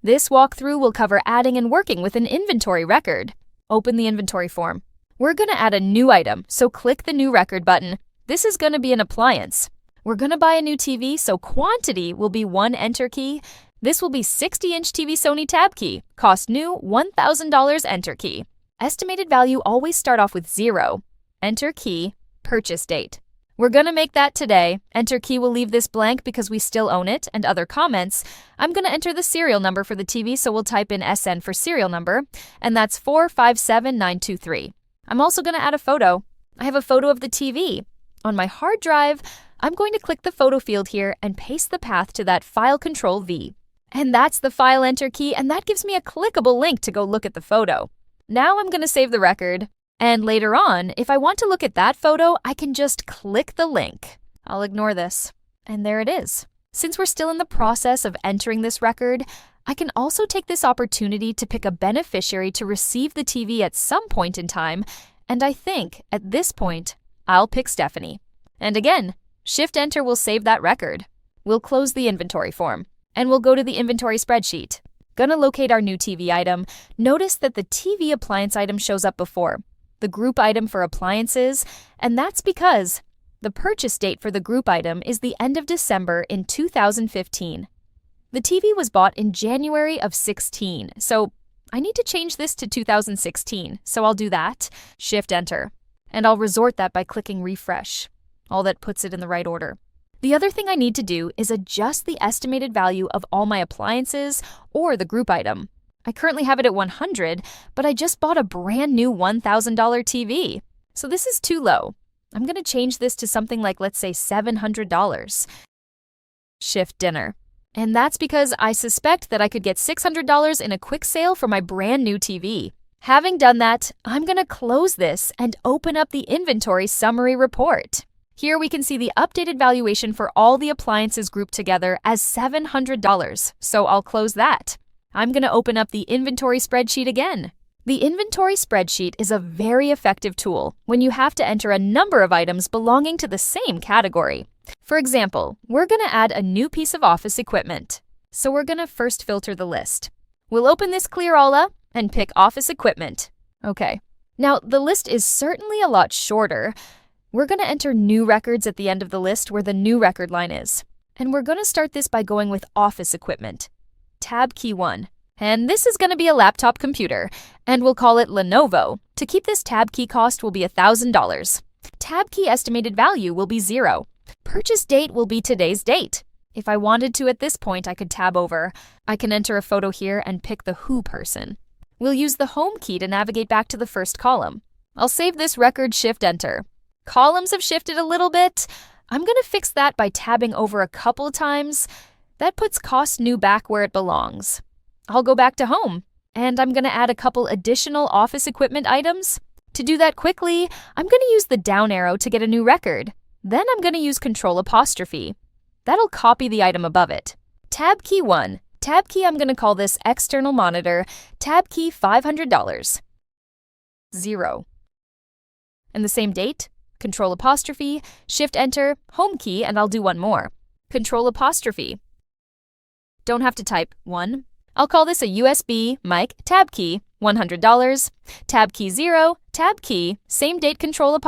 This walkthrough will cover adding and working with an inventory record. Open the inventory form. We're going to add a new item, so click the New Record button. This is going to be an appliance. We're going to buy a new TV, so quantity will be 1 enter key. This will be 60-inch TV Sony tab key. Cost new, $1,000 enter key. Estimated value always start off with 0. Enter key, purchase date. We're going to make that today. Enter key will leave this blank because we still own it, and other comments. I'm going to enter the serial number for the TV, so we'll type in SN for serial number, and that's 457923. I'm also going to add a photo. I have a photo of the TV. On my hard drive, I'm going to click the photo field here and paste the path to that File Control V. And that's the file enter key, and that gives me a clickable link to go look at the photo. Now I'm going to save the record. And later on, if I want to look at that photo, I can just click the link. I'll ignore this. And there it is. Since we're still in the process of entering this record, I can also take this opportunity to pick a beneficiary to receive the TV at some point in time, and I think, at this point, I'll pick Stephanie. And again, Shift-Enter will save that record. We'll close the inventory form, and we'll go to the inventory spreadsheet. Gonna locate our new TV item. Notice that the TV appliance item shows up before the group item for appliances, and that's because the purchase date for the group item is the end of December in 2015. The TV was bought in January of 16, so I need to change this to 2016, so I'll do that, Shift-Enter, and I'll resort that by clicking Refresh. All that puts it in the right order. The other thing I need to do is adjust the estimated value of all my appliances or the group item. I currently have it at 100, but I just bought a brand new $1,000 TV. So this is too low. I'm going to change this to something like, let's say, $700. Shift-Enter. And that's because I suspect that I could get $600 in a quick sale for my brand new TV. Having done that, I'm going to close this and open up the inventory summary report. Here we can see the updated valuation for all the appliances grouped together as $700, so I'll close that. I'm going to open up the inventory spreadsheet again. The inventory spreadsheet is a very effective tool when you have to enter a number of items belonging to the same category. For example, we're going to add a new piece of office equipment. So we're going to first filter the list. We'll open this Clear-Alla and pick office equipment. Okay. Now, the list is certainly a lot shorter. We're going to enter new records at the end of the list where the new record line is. And we're going to start this by going with office equipment. Tab key 1. And this is going to be a laptop computer, and we'll call it Lenovo. To keep this tab key cost will be $1,000. Tab key estimated value will be 0. Purchase date will be today's date. If I wanted to at this point, I could tab over. I can enter a photo here and pick the who person. We'll use the home key to navigate back to the first column. I'll save this record Shift-Enter. Columns have shifted a little bit. I'm going to fix that by tabbing over a couple times. That puts cost new back where it belongs. I'll go back to home, and I'm going to add a couple additional office equipment items. To do that quickly, I'm going to use the down arrow to get a new record. Then I'm going to use Control-. That'll copy the item above it. Tab key 1. Tab key, I'm going to call this external monitor. Tab key $500. 0. And the same date, Control-. Shift-Enter, home key, and I'll do one more. Control-. Don't have to type 1. I'll call this a USB mic tab key, $100. Tab key 0, tab key, same date Control-.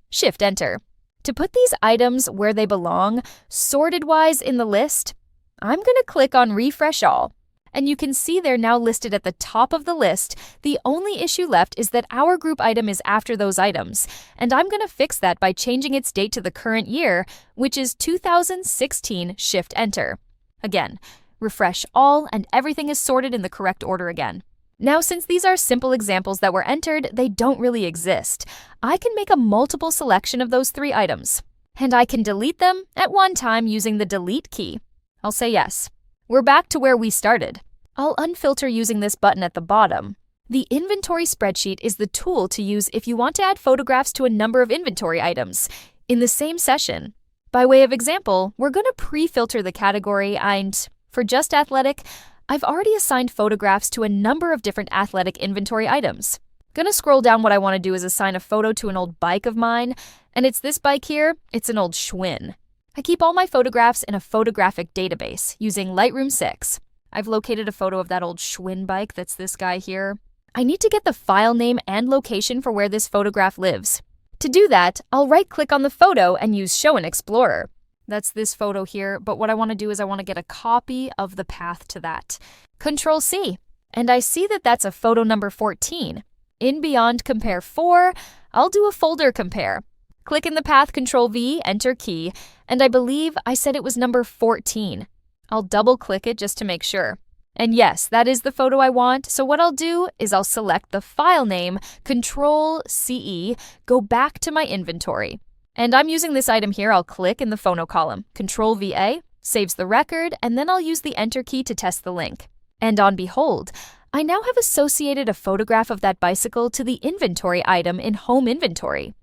Shift-Enter. To put these items where they belong, sorted-wise in the list, I'm going to click on Refresh All. And you can see they're now listed at the top of the list. The only issue left is that our group item is after those items, and I'm going to fix that by changing its date to the current year, which is 2016, Shift-Enter. Again, refresh all, and everything is sorted in the correct order again. Now, since these are simple examples that were entered, they don't really exist. I can make a multiple selection of those 3 items, and I can delete them at one time using the Delete key. I'll say yes. We're back to where we started. I'll unfilter using this button at the bottom. The inventory spreadsheet is the tool to use if you want to add photographs to a number of inventory items in the same session. By way of example, we're going to pre-filter the category, and for just athletic, I've already assigned photographs to a number of different athletic inventory items. Gonna scroll down. What I want to do is assign a photo to an old bike of mine, and it's this bike here. It's an old Schwinn. I keep all my photographs in a photographic database using Lightroom 6. I've located a photo of that old Schwinn bike that's this guy here. I need to get the file name and location for where this photograph lives. To do that, I'll right-click on the photo and use Show in Explorer. That's this photo here, but what I want to do is I want to get a copy of the path to that. Control-C, and I see that that's a photo number 14. In Beyond Compare 4, I'll do a folder compare. Click in the path, Control-V, Enter key, and I believe I said it was number 14. I'll double-click it just to make sure. And yes, that is the photo I want, so what I'll do is I'll select the file name, Control-CE, go back to my inventory. And I'm using this item here. I'll click in the phono column. Control-VA saves the record, and then I'll use the Enter key to test the link. And on behold, I now have associated a photograph of that bicycle to the inventory item in Home Inventory.